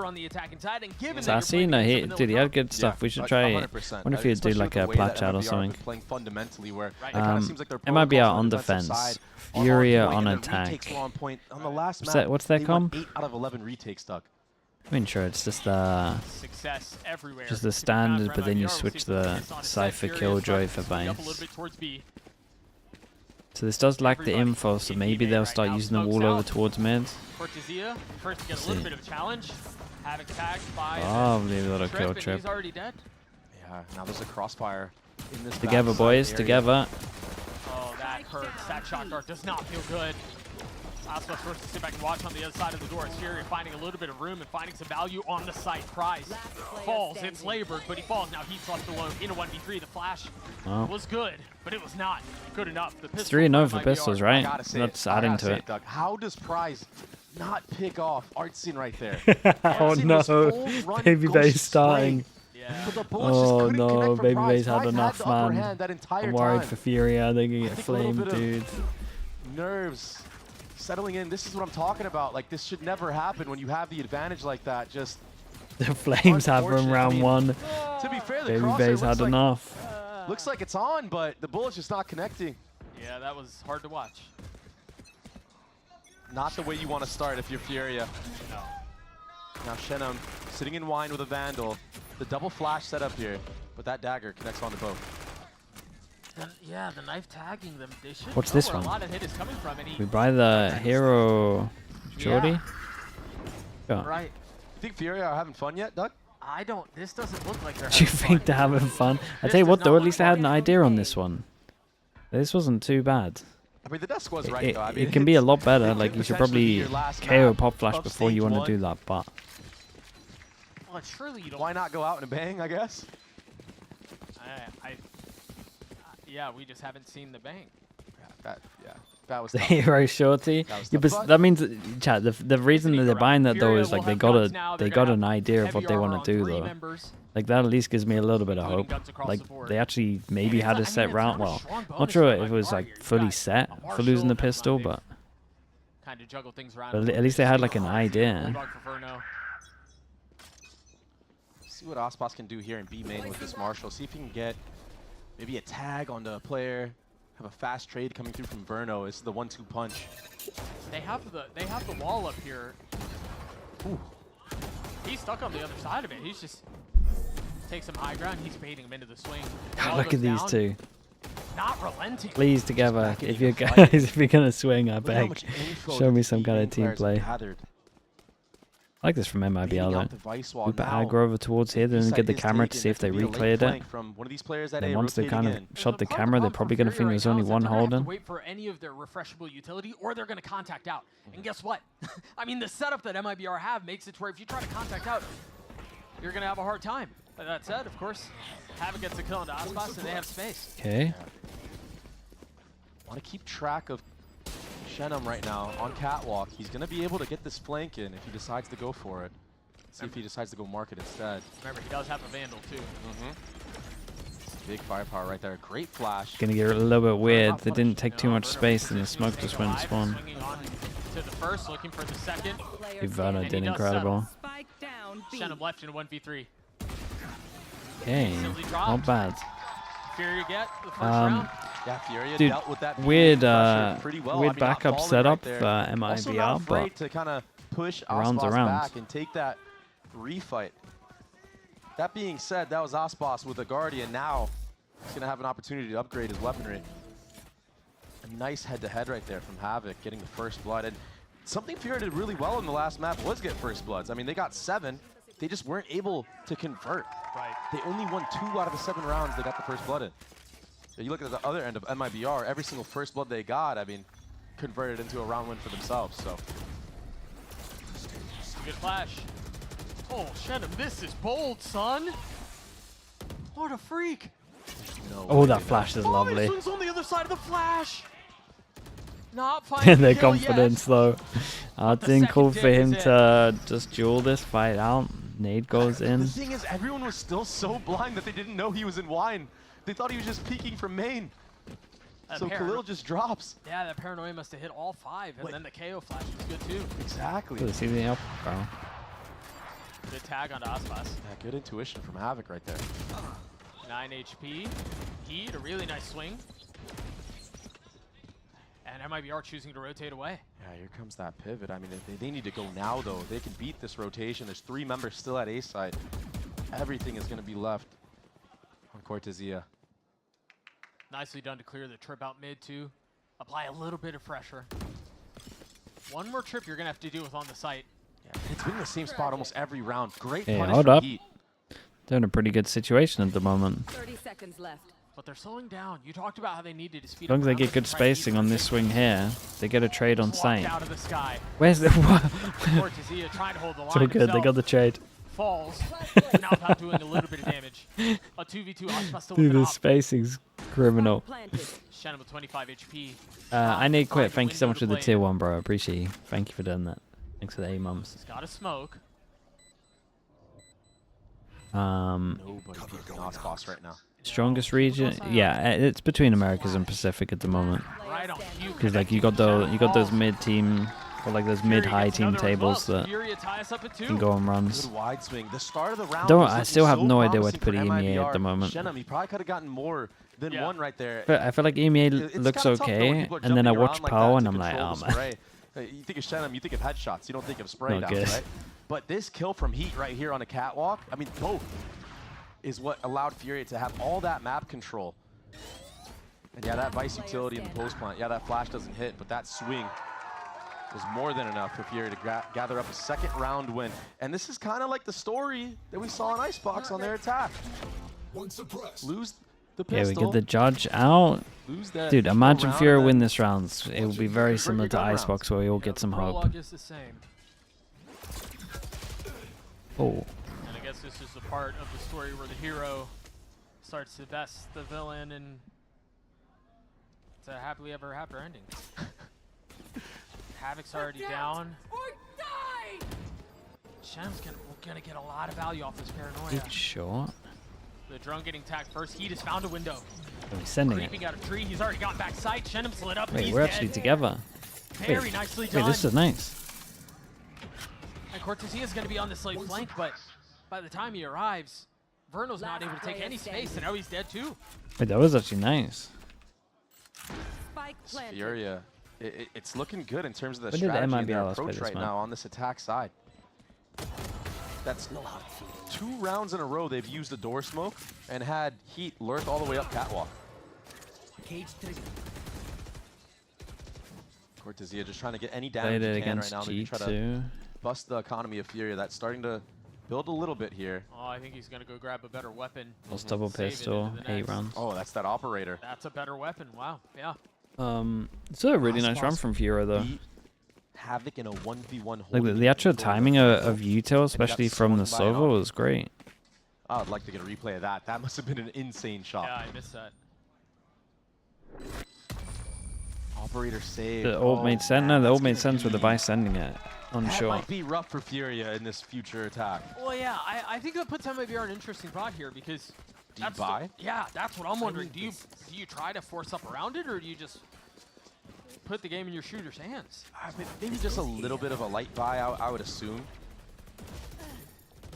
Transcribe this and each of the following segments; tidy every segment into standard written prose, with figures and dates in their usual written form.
on the attacking side, and given Sassy? No, dude, he had good stuff. We should try. I wonder if he'd do like a plat chat or something. MIBR on defense, Furia on attack. What's their comp? 8 out of 11 retakes stuck. I mean, sure, it's just the standard, but then you switch the Cypher Killjoy for Bites. So this does lack the info, so maybe they'll start using the wall over towards mid. Lovely little kill trip. Yeah, now there's a crossfire in this. Together, boys, together. Oh, that hurts. That shot dart does not feel good. Aspas forced to sit back and watch on the other side of the door. Furia finding a little bit of room and finding some value on the site. Prize falls. It's labored, but he falls. Now he's left alone in a 1v3. The flash was good, but it was not good enough. It's 3-0 for pistols, right? That's adding to it. Doug, how does Prize not pick off Artsyn right there? Oh no, Babyface starting. Yeah. Oh no, Babyface had enough, man. I'm worried for Furia. They're gonna get flamed, dude. Nerves settling in. This is what I'm talking about. Like, this should never happen when you have the advantage like that. Just the flames have from round one. To be fair, the Babyface had enough. Looks like it's on, but the bullet's just not connecting. Yeah, that was hard to watch. Not the way you want to start if you're Furia. No. Now Shenum sitting in wine with a Vandal. The double flash set up here, but that dagger connects on the boat. Yeah, the knife tagging them. They should What's this where one? A lot of hit is coming from, and We buy the hero Jordy? Yeah. Right. You think Furia are having fun yet, Doug? I don't. This doesn't look like they're Do you having think fun. they're having fun? I tell you what, though, at least they had an idea on this one. This wasn't too bad. I mean, the desk was right, though. I mean, it can be a lot better. Like, you should probably KO pop flash of before you want to stage do that, but... Well, surely you don't. Why not go out and bang, I guess? Yeah, we just haven't seen the bang. That was The tough. hero shorty. Yeah, but that means, chat. The reason that they're buying that though is like they got an idea of what they want to do though. Like that at least gives me a little bit of hope. Like they actually maybe had a set round. Well, not sure if it was like fully set for losing the pistol, but at least they had like an idea. See what Aspas can do here in B main with this Marshall. See if he can get maybe a tag on the player. Have a fast trade coming through from Verno. It's the 1-2 punch. They have the wall up here. Ooh. He's stuck on the other side of it. He's just takes some high ground. He's baiting him into the swing. Look at these two. Not relenting. Please together. If you're guys, if you're gonna swing, I beg, show me some kind of team play. I like this from MIBR though. We put aggro over towards here, then get the camera to see if they recleared it. Then once they kind of shot the camera, they're probably going to think there's only one holding. Wait for any of their refreshable utility, or they're going to contact out. And guess what? I mean, the setup that MIBR have makes it to where if you try to contact out, you're going to have a hard time. But that said, of course, Havoc gets a kill into Aspas, and they have space. Okay. Want to keep track of Shenum right now on catwalk. He's going to be able to get this flank in if he decides to go for it. See if he decides to go market instead. Remember, he does have a Vandal too. Big firepower right there. Great flash. Gonna get a little bit weird. They didn't take too much space and the smoke just went and spawn. To the first, looking for the second. Verno did incredible. Shenum left in a 1v3. Okay, not bad. Furia get the first round. Yeah, Furia dude, dealt with that weird pretty well. weird backup setup for MIBR, but to kind of push rounds Aspas around back and take that refight. That being said, that was Aspas with a Guardian. Now he's going to have an opportunity to upgrade his weaponry. A nice head-to-head right there from Havoc, getting the first blood. And something Furia did really well in the last map was get first bloods. I mean, they got 7. They just weren't able to convert. Right. They only won 2 out of the 7 rounds they got the first blood in. You look at the other end of MIBR, every single first blood they got, I mean, converted into a round win for themselves, so. Good flash. Oh, Shenum, this is bold, son. What a freak. No oh, that flash is lovely. Swings on the other side of the flash. Not finding Their the kill confidence, though. I didn't call for him to just duel this fight out. Nade goes in. The thing is, everyone was still so blind that they didn't know he was in wine. They thought he was just peeking from main. So Khalil just drops. Yeah, that paranoia must have hit all 5, and then the KO flash was good too. Exactly. Good to see the up, bro. tag onto Aspas. Yeah, good intuition from Havoc right there. 9 HP. Heat, a really nice swing. And MIBR choosing to rotate away. Yeah, here comes that pivot. I mean, they need to go now, though. They can beat this rotation. There's 3 members still at A side. Everything is going to be left on Cortezia. Nicely done to clear the trip out mid, too. Apply a little bit of pressure. One more trip you're going to have to deal with on the site. Yeah, it's been in the same spot almost every round. Great Hey, punish hold from up. Heat. They're in a pretty good situation at the moment. 30 seconds left. But they're slowing down. You talked about how they needed to speed As long as they up get rounds good to try to spacing eat on them. this swing here, they get a trade on Swapped site. out of the sky. Where's the... Cortezia trying to hold the line So good, they himself. got the trade. Falls. Now without doing a little bit of damage. A 2v2 Aspas still Dude, with an the op. spacing's criminal. Planted. Shannon with 25 HP. I need quit. Find a Thank you so window much to for the play tier in. 1, bro. I appreciate you. Thank you for doing that. Thanks for the 8 months. He's got a smoke. Nobody beating Aspas right now. Strongest region? Yeah, it's between Americas and Pacific at the moment. Right on cue. Because like you got those mid team, or like those Furia mid-high gets team another tables result. that Furia tie us up at 2. can go on runs. Good wide swing. The start of the round. I still have no idea where to put EMEA at the moment. Shenum, he probably could have gotten more than Yeah. one right there. But I feel like EMEA It's looks kinda tough, though, when okay, people are and then I jumping watch around like POW that and to I'm like, control oh the man. spray. You think of Shenum, you think of headshots. You don't think of spray Not downs, good. right? But this kill from Heat right here on a catwalk, I mean, both is what allowed Furia to have all that map control. And yeah, that Vice utility in the post plant, yeah, that flash doesn't hit, but that swing was more than enough for Furia to gather up a second round win. And this is kind of like the story that we saw in Icebox on their attack. Lose the Yeah, pistol. we get the judge out. Lose that Dude, equal imagine round Furia and win then this round. It will be very similar to gun rounds. Icebox where we all get some the hope. prologue is the same. Oh, And I guess this is the part of the story where the hero starts to best the villain, and it's a happily ever after ending. Havoc's already down. Shem's gonna get a lot of value off this paranoia. good shot. The drone getting tagged first. Heat has found a window. Oh, he's sending it. Creeping out a tree. He's already got back sight. Shenum's lit up. Wait, he's we're dead. actually together. Very nicely done. Wait, this is nice. And Cortezia's going to be on this late flank, but by the time he arrives, Verno's not able to take any space, and now he's dead too. Wait, that was actually nice. Spike planted. Furia, it's looking good in terms of the When did strategy and their MIBR last play approach this right map? now on this attack side. That's 2 rounds in a row they've used the door smoke and had Heat lurk all the way up catwalk. Cortezia just trying to get any Played damage it he can right against now. Maybe try to G2. bust the economy of Furia. That's starting to build a little bit here. Oh, I think he's going to go grab a better weapon. Plus double Save it pistol, into the 8 next. rounds. Oh, that's that operator. That's a better weapon. Wow. Yeah. It's a really nice run from Furia though. Beat Havoc in a 1v1 Like holding the actual control timing of util, got especially from the swung by an Sova, op. was great. I would like to get a replay of that. That must have been an insane shot. Yeah, I missed that. Operator saved. The ult made sense. No, the ult made sense with the Vice. Vice sending it on That short. might be rough for Furia in this future attack. Well, yeah, I think that puts MIBR in an interesting spot here because Do you that's buy? yeah, that's what I'm wondering. Do you try to force up around it, or do you just put the game in your shooter's hands? Maybe just a little bit of a light buy, I would assume.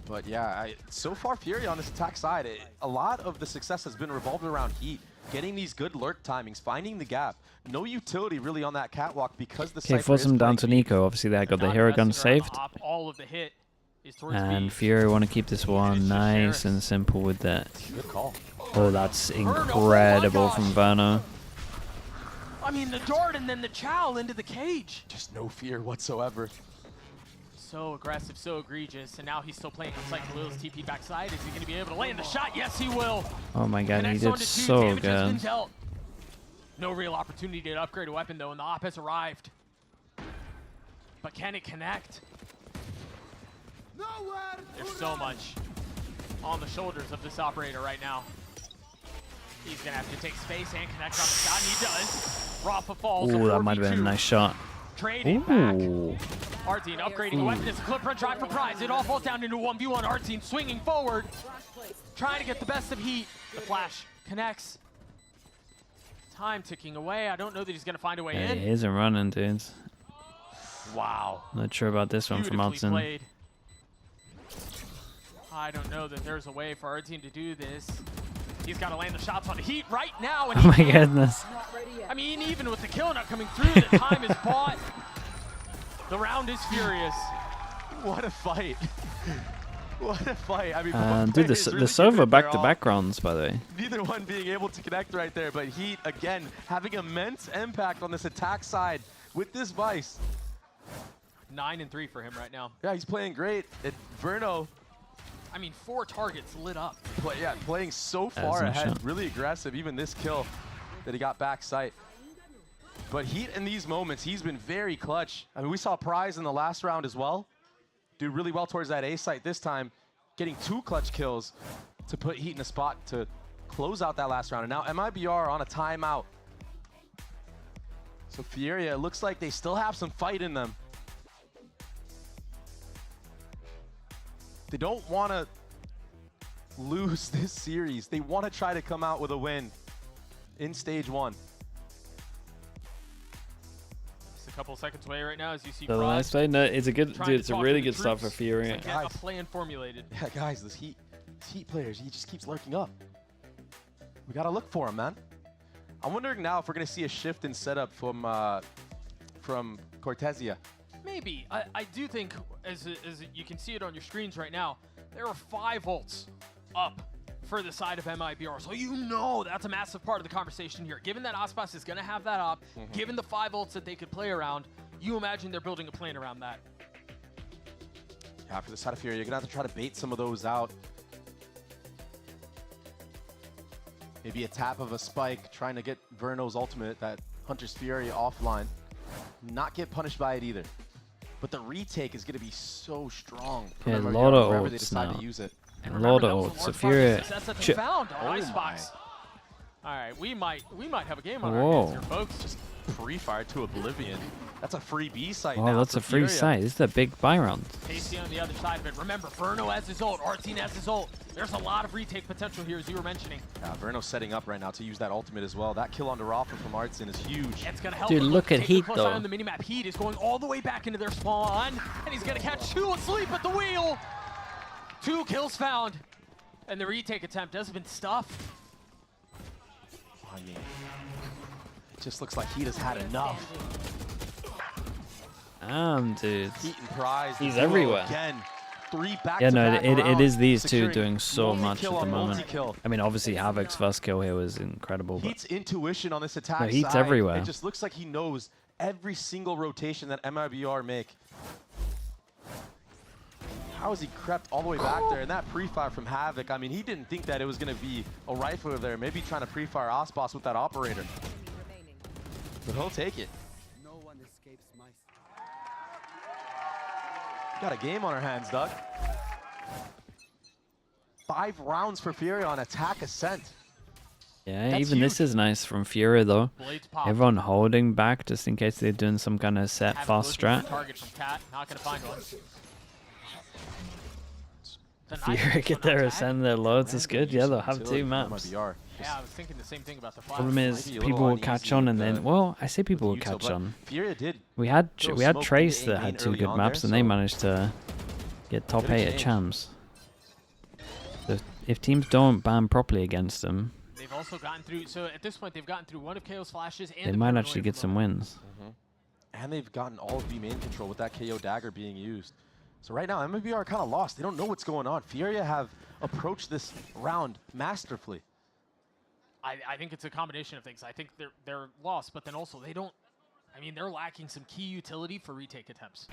But yeah, so far Furia on this attack side, a lot of the success has been revolved around Heat. Getting these good lurk timings, finding the gap. No utility really on that catwalk because the Okay, Cypher force is him down playing to Heat. Nico. Obviously, they got the Not hero gun messing around the saved. hop, all of the hit is towards And B. Fury want to keep this one Finish the nice Sheriffs. and simple with that. Good call. Oh, that's oh my incredible gosh. from Verno. I mean, the dart and then the chow into the cage. Just no fear whatsoever. So aggressive, so egregious, and now he's still playing on Cycle Will's TP backside. Is he going to be able to land the shot? Yes, he will. Oh my god, he Connects did onto 2, so damage has been good. dealt. No real opportunity to upgrade a weapon though, and the op has arrived. But can it connect? There's so much on the shoulders of this operator right now. He's gonna have to take space and connect on the shot, and he does. Rafa falls. Ooh, that might have been a nice shot. Trading back. Ooh. Artine upgrading the weapon. It's a clip run drive for prize. It all falls down into 1v1. Artine swinging forward, trying to get the best of Heat. The flash connects. Time ticking away. I don't know that he's gonna find a way Yeah, in. he isn't running, dudes. Wow. Not sure about this one from Beautifully Hudson. played. I don't know that there's a way for our team to do this. He's got to land the shots on the Heat right now. And Oh my goodness. I mean, even with the kill not coming through, the time is bought. The round is furious. What a fight. What a fight. I mean, Dude, really the Sova back back-to-back rounds, by the way. Neither one being able to connect right there, but Heat, again, having immense impact on this attack side with this Vice. 9 and 3 for him right now. Yeah, he's playing great. Verno, I mean, 4 targets lit up. playing so far ahead, really aggressive. Even this kill that he got back sight. But Heat in these moments, he's been very clutch. I mean, we saw Prize in the last round as well. Do really well towards that A site this time, getting 2 clutch kills to put Heat in a spot to close out that last round. And now MIBR on a timeout. So Furia, it looks like they still have some fight in them. They don't want to lose this series. They want to try to come out with a win in stage 1. Just a couple seconds away right now as you see The Prize last play, no, it's a good, trying dude. to It's a talk really to the good start for troops. Furia. It's like, get a plan formulated. Yeah, guys, this Heat players, he just keeps lurking up. We got to look for him, man. I'm wondering now if we're going to see a shift in setup from Cortesia. Maybe. I do think, as you can see it on your screens right now, there are 5 ults up for the side of MIBR. So you know that's a massive part of the conversation here. Given that Aspas is going to have that up, given the 5 ults that they could play around, you imagine they're building a plan around that. Yeah, for the side of Furia, you're going to have to try to bait some of those out. Maybe a tap of a spike, trying to get Verno's ultimate, that Hunter's Fury offline. Not get punished by it either. But the retake is going to be so strong. Yeah, a lot of wherever they ults decide now. to use it. A lot of ults. So Furia. That's that they found on Icebox. All right, we might have a game on our hands here, folks. Just pre-fire to oblivion. That's a free B site Oh, now. that's a free site. This is a big buy round. Tasty on the other side of it. Remember, Verno has his ult. Artine has his ult. There's a lot of retake potential here, as you were mentioning. Yeah, Verno's setting up right now to use that ultimate as well. That kill on Rafa from Artsin is huge. It's going to help. Dude, look at Heat, though. On the minimap. Heat is going all the way back into their spawn, and he's going to catch 2 asleep at the wheel. 2 kills found, and the retake attempt has been stuffed. I mean, it just looks like Heat has had enough. Dude. Heat and Prize. He's duo everywhere. Again. 3 back Yeah, to no, back it rounds, is these two securing doing so much at multi-kill the on moment. multi-kill. I mean, obviously Havoc's first kill here was incredible. But Heat's intuition on this attack No, Heat's side, everywhere. it just looks like he knows every single rotation that MIBR make. How has he crept all the way back there? And that pre-fire from Havoc, I mean, he didn't think that it was going to be a rifle there. Maybe trying to pre-fire Aspas with that operator. But he'll take it. No one escapes my Got a game on our hands, Doug. 5 rounds for Furia on attack Ascent. yeah, That's even this huge. is nice from Furia, though. Blades pop. Everyone holding back just in case they're doing some kind of set Havoc fast looking for strat. Target from Cat. Not going to find one. Furia get their Ascend their loads is good. Yeah, they'll have 2 maps. MIBR. Yeah, I was thinking the same thing about the flash. Problem is, Might be a little people will uneasy catch on, and with then, the- well, I say people will Utah, catch but on. Furia did. We had throw we had smoke Trace into that A had main 2 early good on maps, there, and they so managed to get top Could have 8 at changed. Chams. So if teams don't ban properly against them, They've also gotten through, so at this point, they've gotten through 1 of KO's flashes and they the might paranoia actually get from some Low. wins. And they've gotten all of B main control with that KO dagger being used. So right now, MIBR are kind of lost. They don't know what's going on. Furia have approached this round masterfully. I think it's a combination of things. I think they're lost, but then also they don't, I mean, they're lacking some key utility for retake attempts.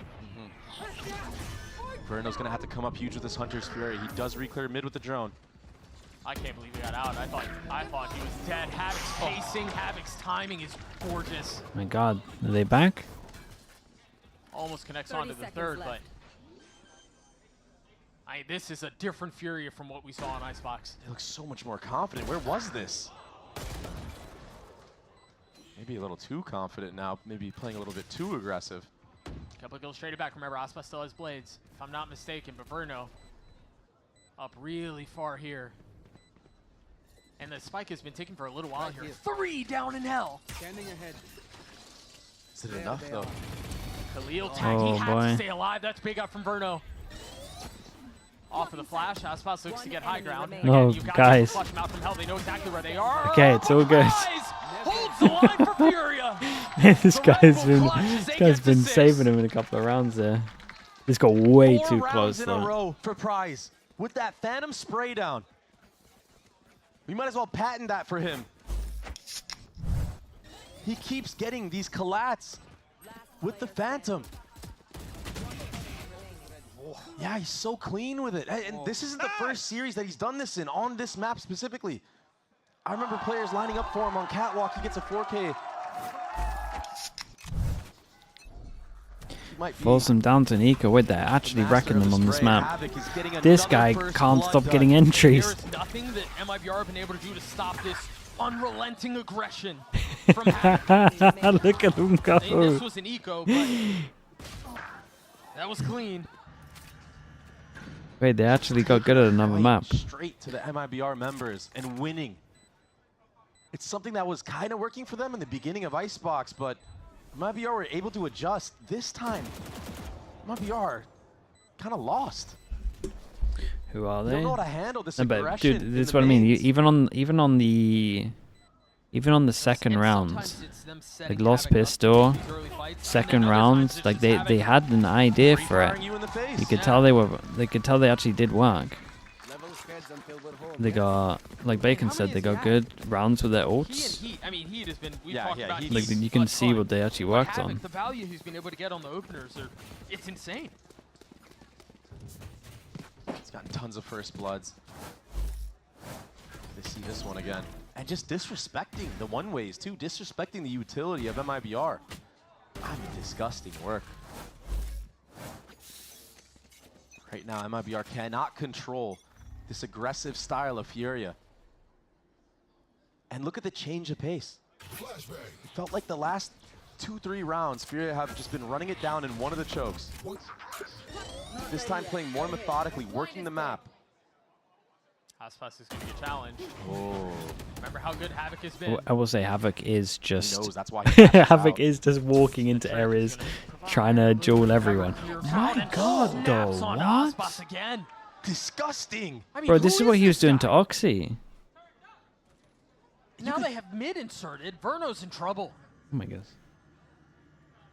Verno's going to have to come up huge with this Hunter's Fury. He does re-clear mid with the drone. I can't believe he got out. I thought he was dead. Havoc's pacing, Havoc's timing is gorgeous. My God, are they back? Almost connects 30 onto the seconds third, left. but this is a different Furia from what we saw on Icebox. They look so much more confident. Where was this? Maybe a little too confident now. Maybe playing a little bit too aggressive. Couple of kills straight back. Remember, Icebox still has blades, if I'm not mistaken, but Verno up really far here. And the spike has been taken for a little while here. 3 down in hell. standing ahead. Is it enough, though? Khalil tagging, Oh, had boy. to stay alive. That's big up from Verno. Off of the flash, Aspas looks to get high ground. No, Again, guys. Flush them out from hell. They know exactly where they are. Okay, it's all good. Rise holds the line for Furia. This guy's been saving him in a couple of rounds there. This got way too close in though. a row for Prize with that Phantom spray down. We might as well patent that for him. He keeps getting these collats with the Phantom. Yeah, he's so clean with it. And this isn't the first series that he's done this in, on this map specifically. I remember players lining up for him on Catwalk. He gets a 4K. Falls him down to Nico with that, actually wrecking them on this map. This guy can't stop getting entries. There's nothing that MIBR have been able to do to stop this unrelenting aggression from Havoc. Look at him go. This was an eco, but that was clean. Wait, they actually got good at another map. Straight to the MIBR members and winning. It's something that was kind of working for them in the beginning of Icebox, but MIBR were able to adjust. This time, MIBR kind of lost. Who are they? They don't know how to handle this No, but aggression. dude, that's what I mean. Even on the second rounds, like Lost Pistol, second rounds, like they had an idea for it. You could tell they could tell they actually did work. They got, like Bacon said, they got good rounds with their ults. I mean, Heat has been. Like you can see what they actually worked on. The value he's been able to get on the openers it's insane. He's gotten tons of first bloods. They see this one again. And just disrespecting the one-ways, too. Disrespecting the utility of MIBR. I mean, disgusting work. Right now, MIBR cannot control this aggressive style of Furia. And look at the change of pace. It felt like the last 2-3 rounds, Furia have just been running it down in one of the chokes. This time playing more methodically, working the map. Aspas is going to be a challenge. Oh. Remember how good Havoc has been? I will say Havoc is just... He knows, that's why he Havoc is just walking into areas, trying to duel everyone. My god, though, what? Again. Disgusting. I mean, Bro, this is what he was doing to guy? Oxy. Now they have mid inserted. Verno's in trouble. Oh my goodness.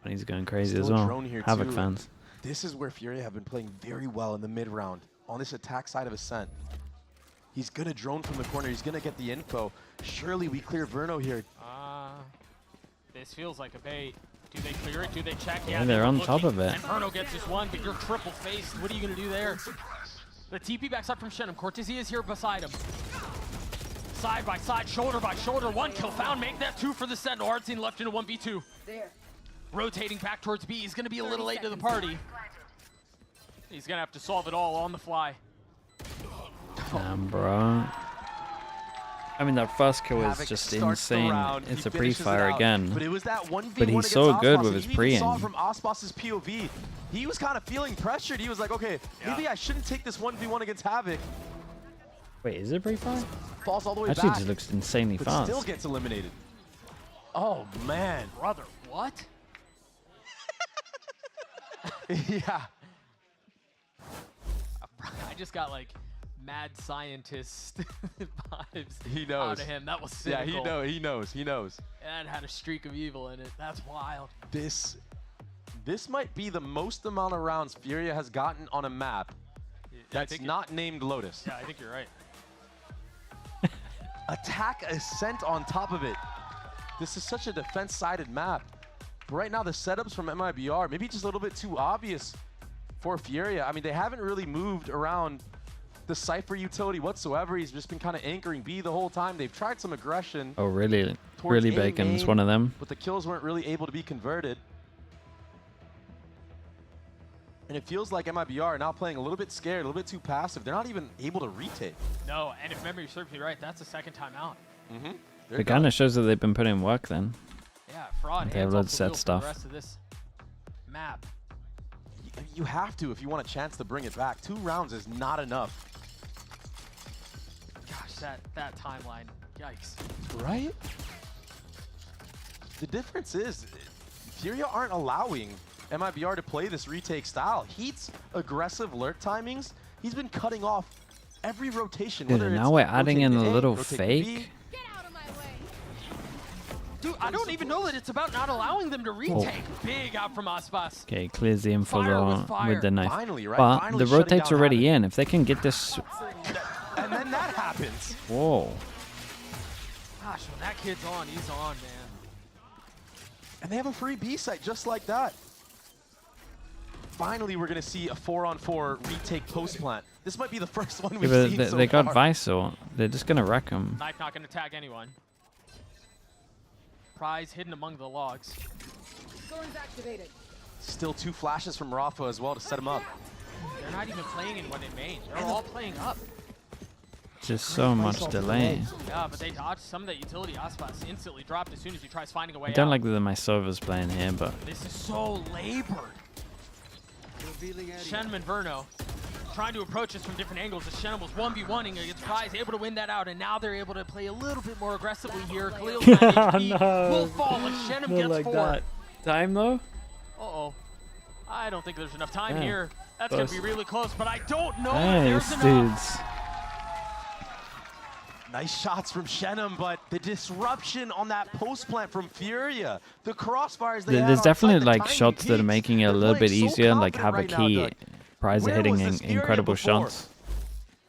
And he's going crazy Still as well. drone here Havoc too. fans. This is where Furia have been playing very well in the mid round on this attack side of Ascent. He's gonna drone from the corner. He's gonna get the info. Surely we clear Verno here. This feels like a bait. Do they clear it? Do they check? Yeah, they're on top of it. And Verno gets his one, but you're triple faced. What are you gonna do there? The TP backs up from Shenum. Cortesi is here beside him. Side by side, shoulder by shoulder. One kill found. Make that two for the Sentinel. Artsine left in a 1v2. There. Rotating back towards B. He's gonna be a little late to the party. He's gonna have to solve it all on the fly. Damn, bro. I mean, that first kill is Havoc just starts the insane. round. It's He a finishes it pre-fire out. again. But it was that 1v1 But he's against so good Aspas. with his You even saw pre-aim. from Aspas' POV, he was kind of feeling pressured. He was like, okay, maybe I shouldn't take this 1v1 against Havoc. Wait, is it pre-fire? Falls all the way Actually, it back, just looks insanely but fast. still gets eliminated. Oh, man. Brother, what? Yeah. I just got like mad scientist vibes He knows. out of him. That was cynical. Yeah, he knows. And had a streak of evil in it. That's wild. This might be the most amount of rounds Furia has gotten on a map that's not named Lotus. Yeah, I think you're right. Attack Ascent on top of it. This is such a defense-sided map. But right now, the setups from MIBR, maybe just a little bit too obvious for Furia. I mean, they haven't really moved around the Cypher utility whatsoever. He's just been kind of anchoring B the whole time. They've tried some aggression. Oh, really? towards Really, A Bacon's main, one of them. But the kills weren't really able to be converted. And it feels like MIBR are now playing a little bit scared, a little bit too passive. They're not even able to retake. No, and if memory serves me right, that's the second time out. It kind of shows that they've been putting work then. Yeah, fraud. They have hands loads off of the set wheel for stuff. The rest of this map. You have to if you want a chance to bring it back. 2 rounds is not enough. Gosh, that timeline. Yikes. Right? The difference is, Furia aren't allowing MIBR to play this retake style. Heat's aggressive lurk timings He's been cutting off every rotation. Dude, whether and it's now we're adding in rotate a to A, little rotate to fake. B. Dude, I don't even know that it's about not allowing them to retake. Big out from Aspas. Okay, clears the info Fire with though fire. with the knife. Finally, right? But Finally the shutting rotate's down already Havoc. in. If they can get this... And then that happens. Whoa. Gosh, when that kid's on, he's on, man. And they have a free B site just like that. Finally, we're going to see a 4-on-4 retake post plant. This might be the first one we've Yeah, seen but so they got far. Visor. They're just going to wreck them. Knife not going to tag anyone. Prize hidden among the logs. Storm's activated. Still 2 flashes from Rafa as well to set him up. They're not even playing in one in main. They're all playing up. Just so much delay. Yeah, but they dodged some of that utility. Aspas instantly dropped as soon as he tries finding a way I don't out. like that my server's playing here, but... This is so labored. Revealing area. Shenum and Verno trying to approach us from different angles. As Shenum was 1v1ing against Prize, able to win that out, and now they're able to play a little bit more aggressively here. Khalil's HP will fall as Shenum gets 4. Time though? Uh-oh. I don't think there's enough time Yeah. here. That's going to be really close, but I don't know if Nice, there's enough. dudes. Nice shots from Shenum, but the disruption on that post plant from Furia, the crossfires they had There's on definitely site, the like tiny shots that are peaks, making it a they're little bit playing so easier, like confident Havoc right now, key. Doug. Prize are Where hitting was this Furia incredible before? shots.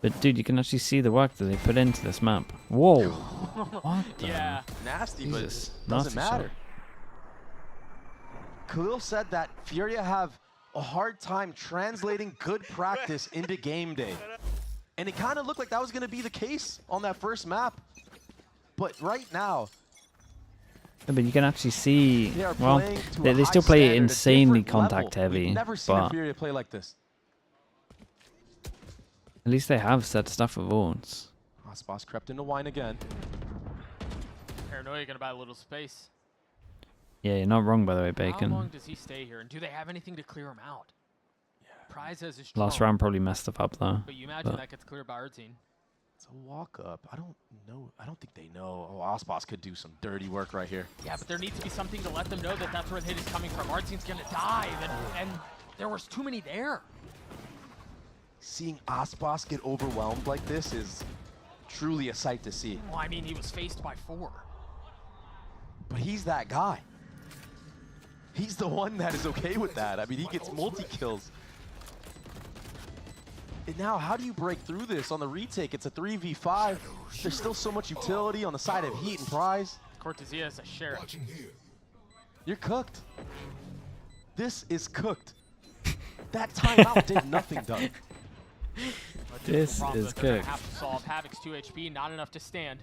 But dude, you can actually see the work that they put into this map. Whoa. What the? Yeah. Nasty, Jesus, but doesn't nasty shot. matter. Khalil said that Furia have a hard time translating good practice into game day. And it kind of looked like that was going to be the case on that first map. But right now, Yeah, but you can actually see, they are well, playing to they a still high play standard, a insanely different contact level. heavy, We've never seen a but Furia play like this. at least they have set stuff with wards. Aspas crept into wine again. Paranoia going to buy a little space. Yeah, you're not wrong by the way, How long Bacon. does he stay here? And do they have anything to clear him out? Prize has his Last drone, round probably messed up though. but you imagine but- that gets cleared by our team. It's a walk up. I don't know. I don't think they know. Oh, Aspas could do some dirty work right here. Yeah, but there needs to be something to let them know that that's where the hit is coming from. Our team's going to dive, and there was too many there. Seeing Aspas get overwhelmed like this is truly a sight to see. Well, I mean, he was faced by 4. But he's that guy. He's the one that is okay with that. I mean, he gets multi-kills. And now, how do you break through this on the retake? It's a 3v5. There's still so much utility on the side of Heat and Prize. Cortezia is a sheriff. You're cooked. This is cooked. That timeout did nothing, Doug. This Problem is that they're gonna cooked. have to solve. Havoc's 2 HP, not enough to stand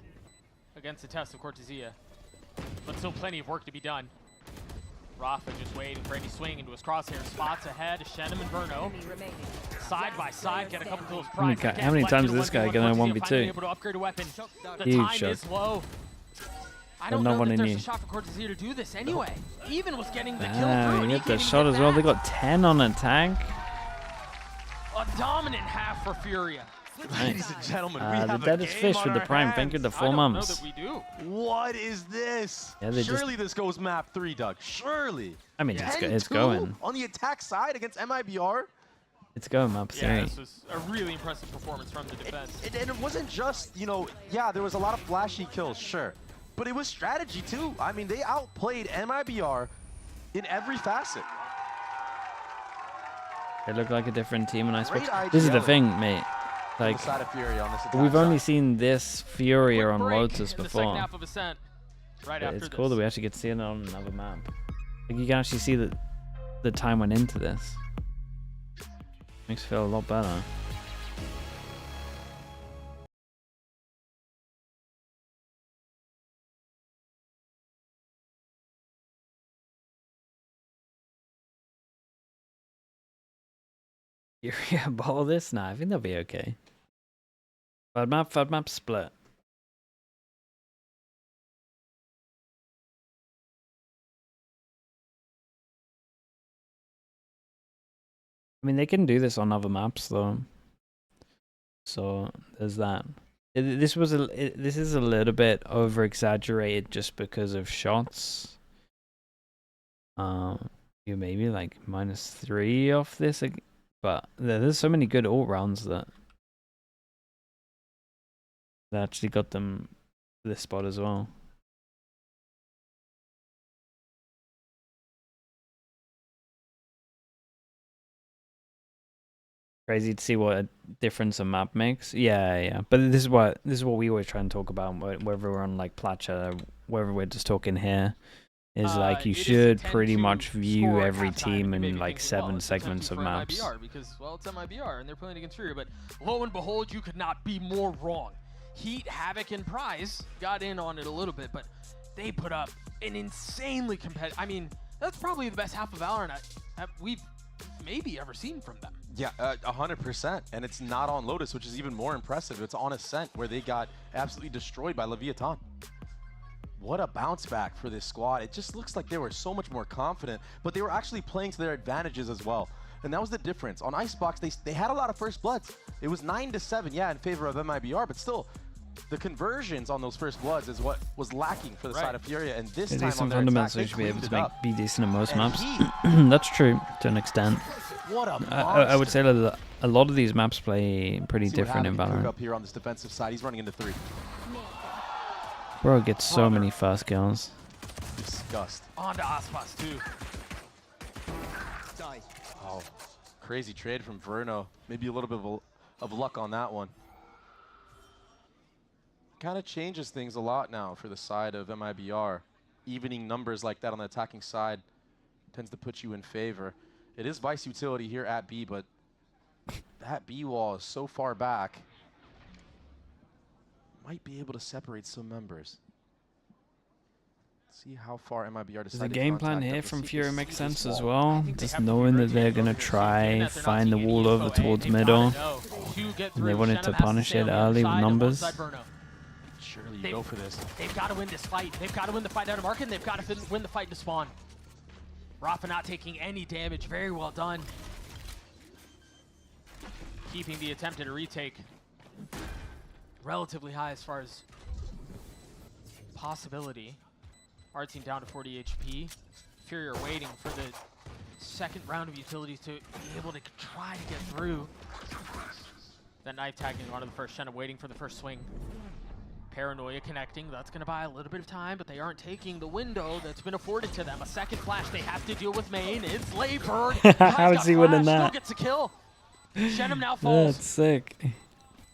against the test of Cortezia. But still plenty of work to be done. Rafa just waiting for any swing into his crosshair. Spots ahead, Shenum and Verno. Enemy remaining. Side by side, get a couple kills. How many Prize. how many times is this guy gonna 1v2? Finally able to upgrade a weapon. The Huge time shot. is low. I But don't no know one that in there's you. a shot for Cortezia to do this anyway. Even was getting the kill through. Ah, and he he hit can't the even shot get as well. They back. got 10 on attack. A dominant half for Furia. Ladies and gentlemen, we The have a deadest game fish on with the our prime. Thank you hands. to I 4 don't know months. that we do. What is this? Yeah, they just- Surely this goes map 3, Doug. Surely. I mean, it's 10-2 going. on the attack side against MIBR. It's going up 3. Yeah, this was a really impressive performance from the defense. And it wasn't just, you know, yeah, there was a lot of flashy kills, sure. But it was strategy, too. I mean, they outplayed MIBR in every facet. They look like a different team, and I Great suppose this is the IGL thing, mate. On Like, the side of Furia on this attack we've only side. seen this Furia Quick on break Lotus in the second before. half of Ascent, right But after it's this. cool that we actually get to see it on another map. Like, you can actually see that the time went into this. Makes it feel a lot better. Furia ball this? Nah, I think they'll be okay. Third map split. I mean, they can do this on other maps though. So there's that. This is a little bit over exaggerated just because of shots. You maybe like -3 off this But there's so many good ult rounds that actually got them this spot as well. Crazy to see what a difference a map makes. Yeah. But this is what we always try and talk about, whether we're on like Placha, whether we're just talking here. Is like you should pretty much view every team in like 7 segments of maps. MIBR because, well, it's MIBR and they're playing against Furia, but lo and behold, you could not be more wrong. Heat, Havoc, and Prize got in on it a little bit, but they put up an insanely competitive. I mean, that's probably the best half of Valorant we've maybe ever seen from them. Yeah, 100%. And it's not on Lotus, which is even more impressive. It's on Ascent, where they got absolutely destroyed by Leviathan. What a bounce back for this squad. It just looks like they were so much more confident, but they were actually playing to their advantages as well. And that was the difference. On Icebox, they had a lot of first bloods. It was 9-7, yeah, in favor of MIBR, but still, the conversions on those first bloods is what was lacking for the side of Furia. And this time on their attack, they should be able cleaned to it up. be decent in most And maps. he- That's true to an extent. What a I would say that a lot of these maps play pretty See what different in Havoc can cook Valorant. up here on this defensive side. He's running into 3. Bro gets so many fast kills. Disgust. On to Aspas too. Oh, crazy trade from Verno. Maybe a little bit of luck on that one. Kind of changes things a lot now for the side of MIBR. Evening numbers like that on the attacking side tends to put you in favor. It is Vice utility here at B, but that B wall is so far back. Might be able to separate some members. See how far MIBR Does decides the to game plan contact here them. from See if Furia they make see sense this as wall. well? They Just have to be knowing very that they're careful gonna here. try They're not find the seeing wall any over info, towards and they've middle. gotta know to get And they through. wanted Shenum to has to punish stay it on the early other with side and numbers. alongside Verno. Surely you go for this. They've got to win this fight. They've got to win the fight out of market, and they've got to win the fight to spawn. Rafa not taking any damage. Very well done. Keeping the attempt at a retake relatively high as far as possibility. Our team down to 40 HP. Furia waiting for the second round of utilities to be able to try to get through. That knife tagging onto the first Shenna, waiting for the first swing. Paranoia connecting. That's going to buy a little bit of time, but they aren't taking the window that's been afforded to them. A second flash they have to deal with main. It's Layberg. How is he winning that? Still gets a kill. Shenum now falls. That's sick. Good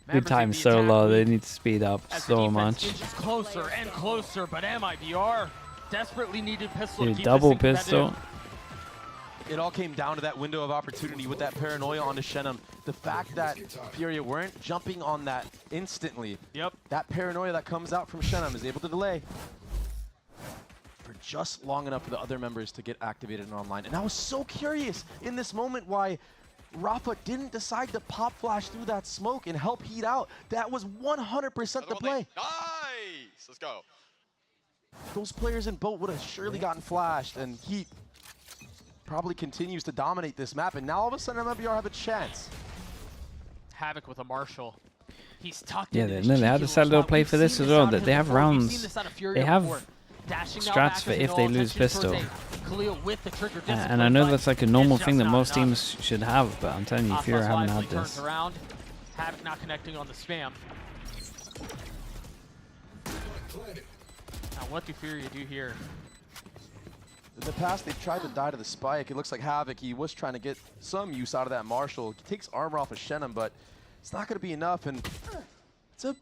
Members time of the so attack low. They group need to speed up as the so defense much. inches closer and closer, but MIBR desperately needed pistol to Dude, keep double this thing pistol. competitive. It all came down to that window of opportunity with that paranoia onto Shenum. The fact that Furia weren't jumping on that instantly. Yep. That paranoia that comes out from Shenum is able to delay for just long enough for the other members to get activated and online. And I was so curious in this moment why Rafa didn't decide to pop flash through that smoke and help Heat out. That was 100% the play. Nice! Let's go. Those players in boat would have surely gotten flashed, and Heat probably continues to dominate this map, and now all of a sudden MIBR have a chance. Havoc with a Marshall. He's tucked Yeah, into they this had cheeky a little sad little spot. play We've for this seen as well, out of that they him have before. We've rounds. seen this out of Furia They have before. Dashing now strats back for as if an they all lose attention towards pistol. a Khalil with the trigger And I discipline, know but that's like a normal it's thing just that not most enough. teams should have, but I'm telling you, Furia Aspas haven't wisely had turns this. around. Havoc not connecting on the spam. Now what do Furia do here? In the past, they've tried to die to the spike. It looks like Havoc, he was trying to get some use out of that Marshall. He takes armor off of Shenum, but it's not going to be enough, and it's a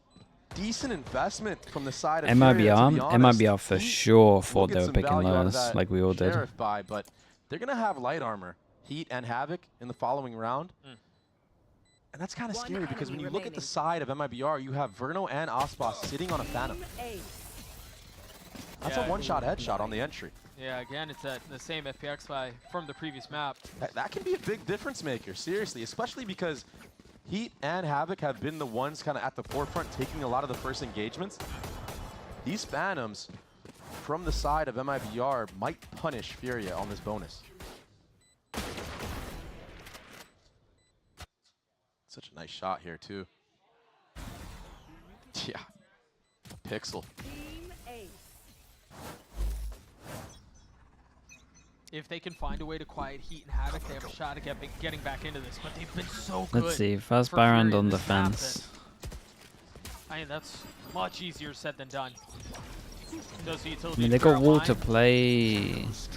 decent investment from the side of Furia, to be honest. MIBR for Heat sure will thought get they were some picking value out of lows, that like we all did. Sheriff buy, but they're going to have light armor, Heat and Havoc, in the following round. And that's kind of scary because when you look at the side of MIBR, you have Verno and Aspas sitting on a Phantom. That's a one-shot headshot on the entry. Yeah, again, it's at the same FPX buy from the previous map. That can be a big difference maker, seriously, especially because Heat and Havoc have been the ones kind of at the forefront taking a lot of the first engagements. These Phantoms from the side of MIBR might punish Furia on this bonus. Such a nice shot here, too. Yeah. Pixel. If they can find a way to quiet Heat and Havoc, they have a shot at getting back into this. But they've been so good. Let's see. First for buy round Furia on this map defense. that- I mean, that's much easier said than done. Does the I utility mean, they got wall line. to play.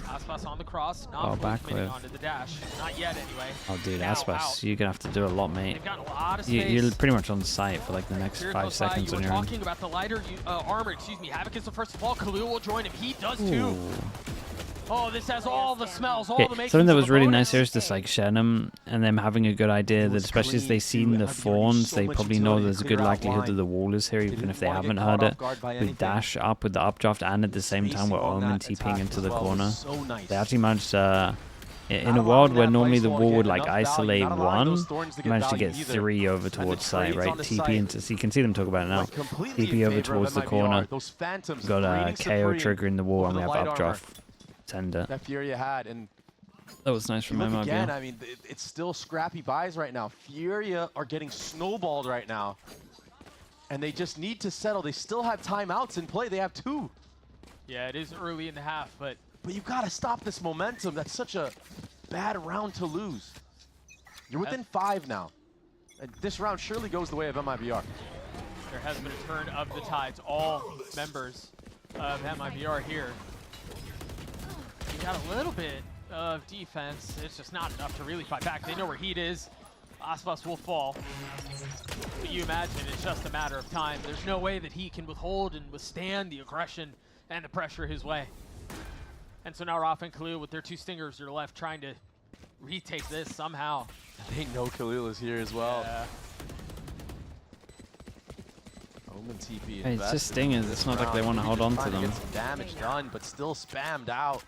Aspas on the cross, not Oh, fully back committing with. onto the dash. Not yet, anyway. Oh, dude, Now Aspas, out. you're gonna have to do a lot, mate. They've got a lot of You're space. pretty much on site for like the next Here 5 goes by. seconds You on were your own. talking about the lighter armor, excuse me. Havoc is the first to fall. Khalil will join him. He does too. Ooh. Oh, this has all the smells, all Okay, the makings something that of was a really bonus. nice here is just like Shenham and them having a good idea that especially as they've seen the fawns, they probably know there's a good likelihood that the wall is here, even if they haven't heard it. With dash up with the updraft and at the same time we're Omen TPing into the corner. They actually managed to, in a world where normally the wall would like isolate one, managed to get 3 over towards site, right? TP into, so you can see them talk about it now. TP over towards the corner, got a KO trigger in the wall, and we have updraft. Tender. That Furia had, and that was nice from MIBR. Again, I mean, it's still scrappy buys right now. Furia are getting snowballed right now, and they just need to settle. They still have timeouts in play. They have 2. Yeah, it is early in the half, but you've got to stop this momentum. That's such a bad round to lose. You're within 5 now. And this round surely goes the way of MIBR. there has been a turn of the tides. All members of MIBR here. You got a little bit of defense. It's just not enough to really fight back. They know where Heat is. Aspas will fall. But you imagine it's just a matter of time. There's no way that he can withhold and withstand the aggression and the pressure his way. And so now Rafa and Khalil with their 2 stingers are left trying to retake this somehow. They know Khalil is here as well. Yeah. Omen TP Hey, it's just stingers. It's not like they want to hold on to them. Get some damage done, but still spammed out.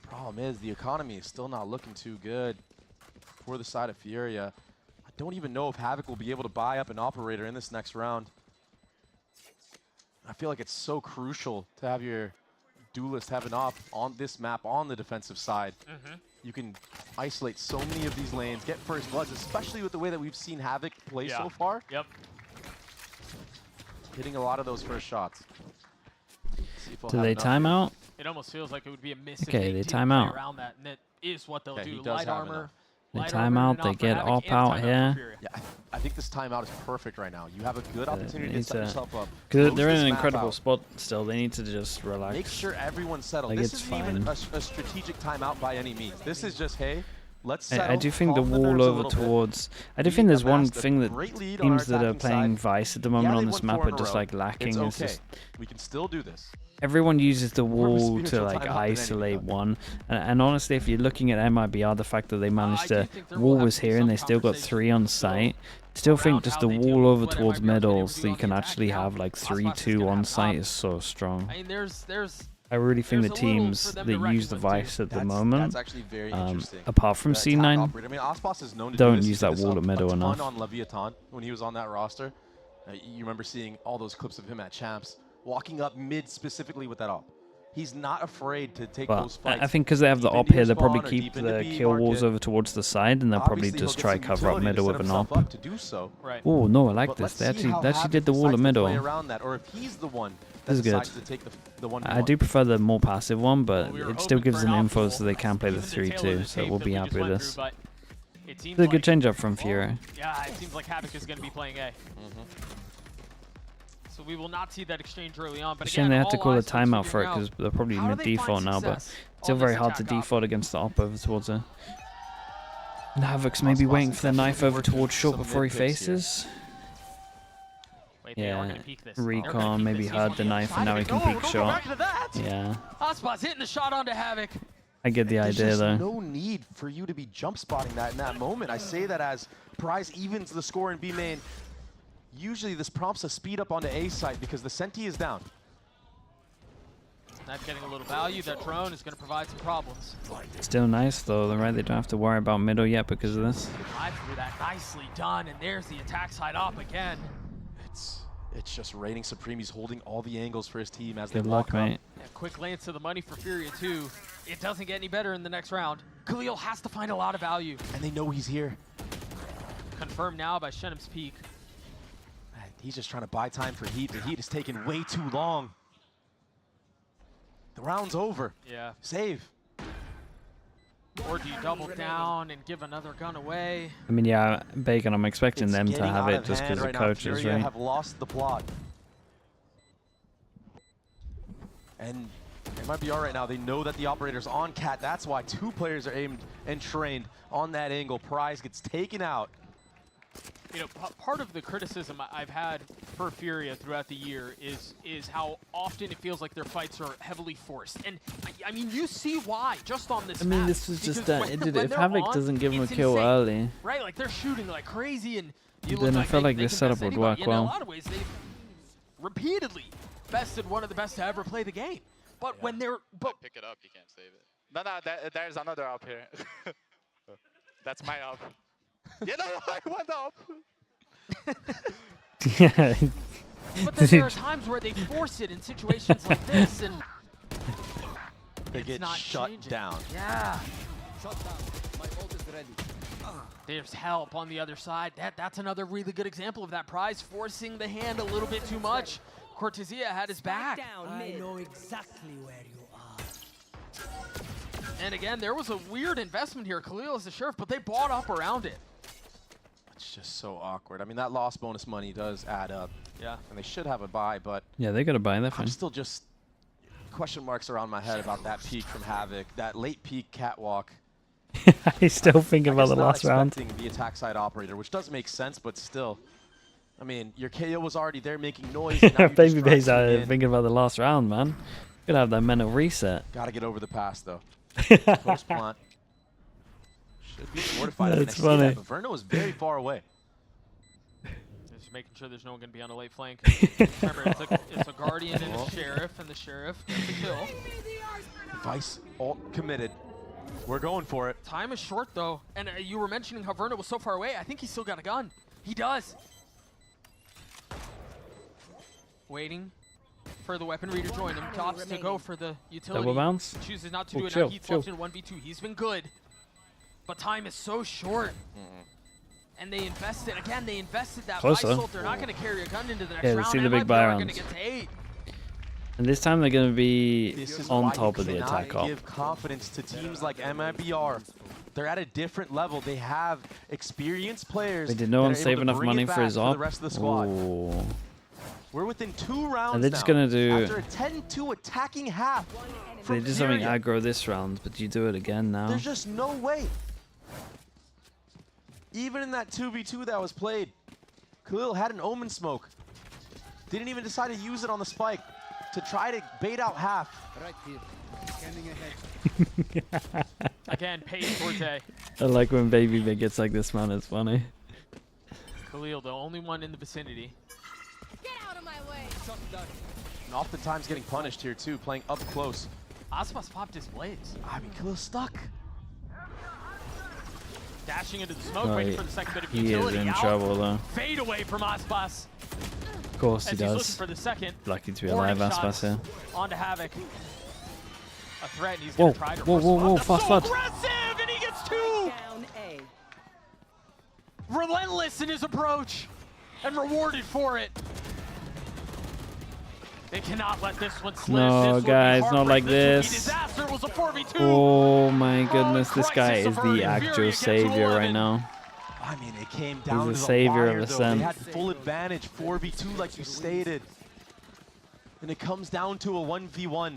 Problem is, the economy is still not looking too good for the side of Furia. I don't even know if Havoc will be able to buy up an operator in this next round. I feel like it's so crucial to have your duelist have an op on this map on the defensive side. You can isolate so many of these lanes, get first bloods, especially with the way that we've seen Havoc play so far. Yep. Hitting a lot of those first shots. Do they time out? It almost feels like it would be a miss Okay, if they didn't time play out. around that, and that is what they'll Okay, he do. does Light have armor. enough. They Light time armor out, and they for get Havoc op and out timeout for here. Furia. Yeah, I think this timeout is perfect right now. You have a good opportunity to need set to- yourself up. Because Close they're in this an map incredible out. spot still. They need to just relax. Make sure everyone's settled. Like, This it's isn't even fine. a strategic timeout by any means. This is just, hey, let's settle. I do think the calm wall nerves a over little bit. towards... I do We think there's one amassed a thing that great lead on our teams that are attacking playing side. Vice at the moment Yeah, on they this won map 4 are in a just row. like lacking. It's It's okay. just We can still do this. everyone uses the More of a wall to spiritual like timeout than anything isolate else. one. And honestly, if you're looking at MIBR, the fact that they managed I do to... think there Wall will have was to be here some and they still got conversation 3 on site. Still think around just how the they do wall over what towards MIBR been able middle to so do you on can the actually attack. have like Aspas is 3-2 gonna on have site an is so strong. I mean, there's I really think the there's a little teams for them that to reckon use the with, too. Vice at the That's moment, actually very interesting. apart from The attack C9, operator. I mean, Aspas is known to don't do this. He use did that this wall at middle a ton enough. on Leviathan when he was on that roster. You remember seeing all those clips of him at Champs, walking up mid specifically with that op. He's not afraid to take but those fights. I think because they have the deep op into here, your they'll probably spawn or keep deep into the B kill walls market. over towards the side, and they'll probably Obviously, he'll just get try some cover up utility to middle set with an himself op. up to do so. right. Oh no, I like But this. let's They see actually how did Havoc the wall at decides to play middle. around that, or if he's the one that This is good. decides to take the 1v1. I do prefer the more passive one, but Well, we were it still hoping gives for them an info optimal, so they can play the even tail of 3-2, the so tape we'll that be we happy just with went this. through, but it seems It's a good like- change up from Furia. Yeah, it seems like Havoc is going to be playing A. So we will not see that exchange early on. But Shame again, they had to all call a eyes on timeout figuring for it out because they're probably how do mid they default find now, but success still on very this hard to attack op. default against the op over towards it. And Havoc's maybe Aspas waiting is for the knife definitely over working towards short some before he mid picks here. faces. Wait, they are Yeah, gonna peek this. They're gonna Recon peek maybe this. He's heard on the other knife side and now of he it. can No, peek don't go shot. back to that. Yeah, Aspas hitting the shot onto Havoc. I get the There's idea just though. no need for you to be jump spotting that in that moment. I say that as Prize evens the score in B main. Usually this prompts a speed up onto A site because the Senti is down. Not getting a little value. That drone is going to provide some problems. Still nice though, right? They don't have to worry about middle yet because of this. I threw that nicely done, and there's the attack side up again. It's just reigning supreme. He's holding all the angles for his team as they Good walk luck, up. mate. And quick lance to the money for Furia too. It doesn't get any better in the next round. Khalil has to find a lot of value. And they know he's here. Confirmed now by Shenham's peak. Man, he's just trying to buy time for Heat. The Heat is taking way too long. The round's over. Yeah. Save. Or do you double down and give another gun away? I mean, yeah, Bacon, I'm expecting It's them to getting have out it of just hand because the right now. coaches, Furia right? have lost the plot. And MIBR right now, they know that the operator's on Cat. That's why 2 players are aimed and trained on that angle. Prize gets taken out. You know, part of the criticism I've had for Furia throughout the year is how often it feels like their fights are heavily forced. And I mean, you see why just on this I mean, map. this was just Because if Havoc doesn't give him a it's kill insane, early, right? Like they're shooting like crazy, and you then look I felt like they this can setup best would anybody. work In well. a lot of ways, they've repeatedly bested one of the best to ever play the game. But when they're Pick it up, you can't save it. No, there's another up here. That's my up. You know, I went up. Yeah. But then there are times where they force it in situations like this, and They it's get not shut changing. down. Yeah. Shut down. My ult is ready. There's help on the other side. That's another really good example of that. Prize forcing the hand a little bit too much. Cortesia had his back. I know exactly where you are. And again, there was a weird investment here. Khalil is the sheriff, but they bought up around it. It's just so awkward. I mean, that lost bonus money does add up. Yeah. And they should have a buy, but Yeah, they got to buy that I'm fine. still just question marks around my head about that peak from Havoc, that late peak catwalk. I still think I about guess the not last round. expecting the attack side operator, which does make sense, but still. I mean, your KO was already there making noise. And now you're Baby just Base resting in. thinking about the last round, man. Gotta have that mental reset. Gotta get over the pass, though. Post plant. Should be fortified. That's I mean, I see funny. that, but Verno is very far away. Just making sure there's no one going to be on the late flank. Remember, it's a guardian and a sheriff, and the sheriff gets the kill. Vice ult committed. We're going for it. Time is short, though. And you were mentioning how Verno was so far away. I think he's still got a gun. He does. Waiting for the weaponry to join him. Opts to go for the utility. Double bounce? Chooses not to Oh, do it. chill, Now Heat swaps in 1v2. He's been good. But time is so short. And they invested, again, they invested that Close, though. Vice. They're not going to carry a gun into the next Yeah, round. let's see the big MIBR buy are going to rounds. get to 8. And this time they're going to be This is on why top you of the cannot attack op. give confidence to teams like MIBR. They're at a different level. They have experienced players. Wait, did no one that are save able to enough bring money it for back his the op? rest of the squad. Ooh. We're within 2 rounds And they're just gonna do- After a 10-2 attacking half. They from did something Furia. aggro this round, but you do it again now. There's just no way. Even in that 2v2 that was played, Khalil had an Omen smoke. Didn't even decide to use it on the spike to try to bait out half. Right here. Scanning ahead. Again, paid Forte. I like when Baby Big gets like this, man. It's funny. Khalil, the only one in the vicinity. Get out of my way. Shut down. And oftentimes getting punished here too, playing up close. Aspas popped his blades. I mean, Khalil's stuck. Dashing into the smoke, Oh, waiting for the second bit of He is utility. in Out. trouble, though. Fade away from Aspas. Of course he As he's looking does. for the second. Lucky to be Warning alive, shots Aspas here. onto Havoc. A threat, and he's Whoa, going to try to whoa, force whoa, him whoa, up. fast, So fast. aggressive, and he gets 2! Down A. Relentless in his approach, and rewarded for it. They cannot let this one slip. No, This would be guys, not like heartbreak. This would be this. disaster. It was a 4v2. Oh my goodness, this guy crisis is the averted. actual Furia gets savior 11. right now. I mean, it came down the to the savior wire, of though. Ascent. They had full advantage, 4v2 like you stated. And it comes down to a 1v1.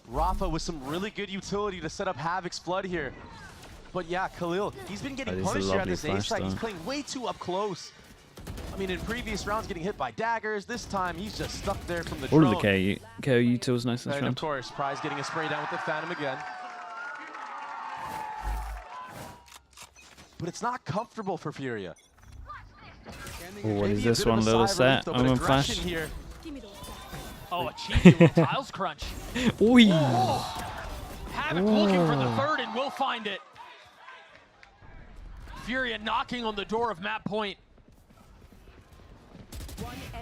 Rafa with some really good utility to set up Havoc's flood here. But yeah, Khalil, he's been getting That is a punished here at lovely this A flash, site. He's though. playing way too up close. I mean, in previous rounds, getting hit by daggers. This time, he's just stuck there from the All drone. of the KO utils nice this And of round. course, Prize getting a spray down with the Phantom again. But it's not comfortable for Furia. Oh, what Maybe is a this bit of one? a Little sigh of relief, set. though, but Omen aggression flash. here. Give me those back. Oh, a cheeky little tiles crunch. Oi! Havoc looking for the third and will find it. Furia knocking on the door of map point.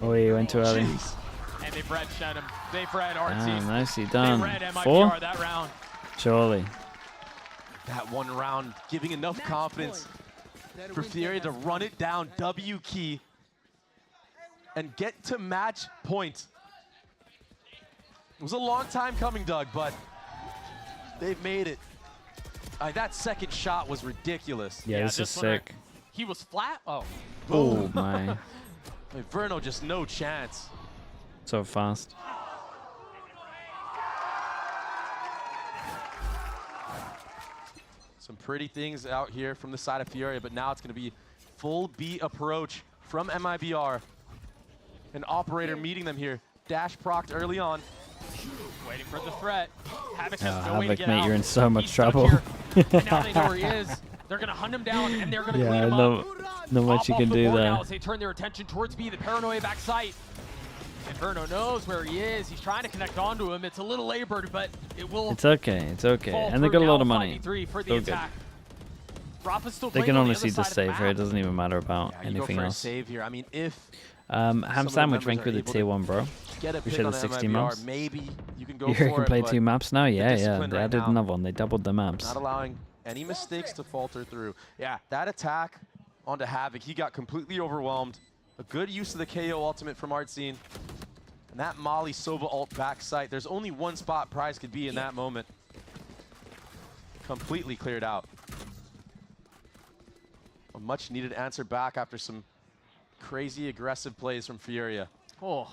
Oh, he went too early. Jeez. And they've read shed him. They've read Ah, Artsy. nicely They done. read MIBR 4? that round. Surely. That one round giving enough confidence for Furia to run it down, W key, and get to match point. It was a long time coming, Doug, but they've made it. That second shot was ridiculous. Yeah, this is sick. He was flat. Oh. Oh my. I mean, Verno just no chance. So fast. Some pretty things out here from the side of Furia, but now it's going to be full B approach from MIBR. An operator meeting them here. Dash procced early on. Waiting for the threat. Havoc has no way to Havoc, get mate, out. you're in so much He's stuck trouble. here. And now they know where he is. They're going to hunt him down, and they're going to clean him up. Not much you Off can the do board there. now as they turn their attention towards B, the paranoia back sight. And Verno knows where he is. He's trying to connect onto him. It's a little labored, but it will. It's okay. It's okay. fall And they through. got a lot Now of money. 5v3 for the So good. attack. Rafa's still They playing can on the honestly other side just of the save here. It map. doesn't even matter about Yeah, you go anything for a else. save here. I mean, if Ham some of the sandwich members went are with the able tier to 1, bro. get a We pick share on the the 60 MIBR, maps. maybe you can go You for can it, play but 2 maps now? Yeah, yeah. discipline They right added now. another one. They doubled the maps. not allowing any mistakes to falter through. Yeah, that attack onto Havoc, he got completely overwhelmed. A good use of the KO ultimate from Artscene. And that Molly Sova ult back sight, there's only one spot Prize could be in that moment. Completely cleared out. A much needed answer back after some crazy aggressive plays from Furia. Oh.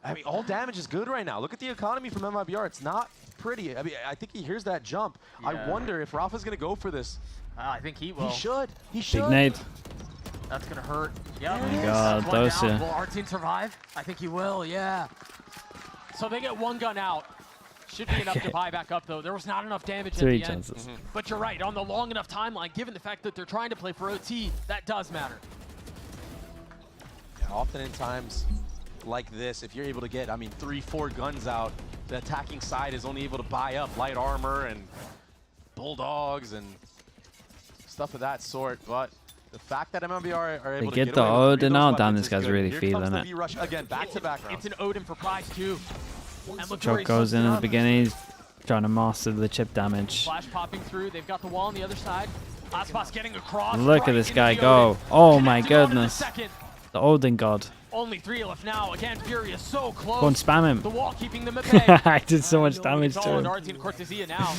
I mean, all damage is good right now. Look at the economy from MIBR. It's not pretty. I mean, I think he hears that jump. Yeah. I wonder if Rafa's going to go for this. I think he will. He should. He should. Big nade. That's going to hurt. Yeah. Oh my God, One those down. two. Will our team survive? I think he will, yeah. So they get one gun out. Should be enough to buy back up, though. There was not enough damage at 3 the end. chances. But you're right. On the long enough timeline, given the fact that they're trying to play for OT, that does matter. Yeah, often in times like this, if you're able to get, I mean, 3-4 guns out, the attacking side is only able to buy up light armor and bulldogs and stuff of that sort. But the fact that MIBR are able to get get the away with Odin 3 of out. those Damn, weapons this is guy's good. really Here feeling comes the it. V-Rush again, back-to-back rounds. It's an Odin for prize, too. And look Choke goes in at the beginning. He's trying to master the chip damage. Flash popping through. They've got the wall on the other side. Aspas getting across. Look right at this into guy the go. Odin. Oh my Connecting onto the goodness. second. The Odin god. Only 3 left now. Again, Furia so close. Go and spam The him. wall keeping them at bay. I did so much damage It's to all him. on Artscene Cortesia now.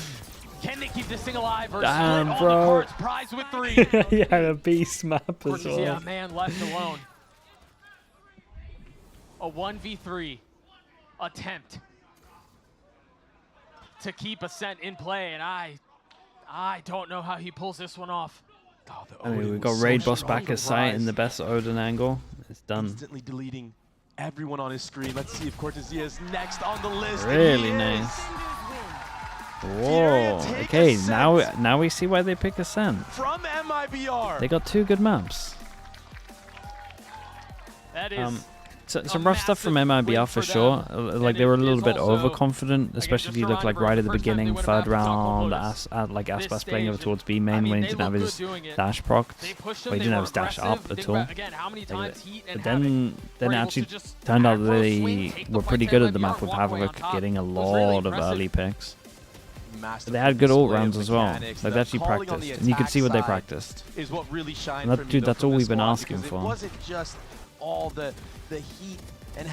Can they keep this thing alive? Or Damn, split bro. on the cards? Prize with 3. He had a beast map as Cortesia, well. a man left alone. A 1v3 attempt to keep Ascent in play, and I don't know how he pulls this one off. Oh, the I mean, Odin we've was got so raid boss strong back for at sight in Prize. the best Odin angle. It's done. Instantly deleting everyone on his screen. Let's see if Cortesia is next on the list. Really He is. nice. Furia Whoa. take Okay, Ascent. now we see why they pick Ascent. From MIBR. They got 2 good maps. That is Some rough stuff from massive MIBR win for for sure. them. Like And they were a it little is bit also, overconfident, especially if just you a look like reminder, right at the first time they beginning, win a third map is Uncle round. Lotus. Like This Aspas playing over stage, towards B main when he they didn't have look his good doing it. dash proc. They pushed Well, him, he they didn't were have his dash aggressive. up at Think all. about, again, how many times Heat and But then Havoc it were able actually to just turned out aggro that swing, they take the were fight pretty to good at the MIBR, map with walk away on Havoc top. getting a It was really lot of impressive. early picks. Masterful But they had good ult display of rounds as well. mechanics. Like The they actually calling on practiced, the and you could attack see what they side practiced. is what really shined And for me, dude, though, that's from all this we've been squad, asking because for. It wasn't just all the heat and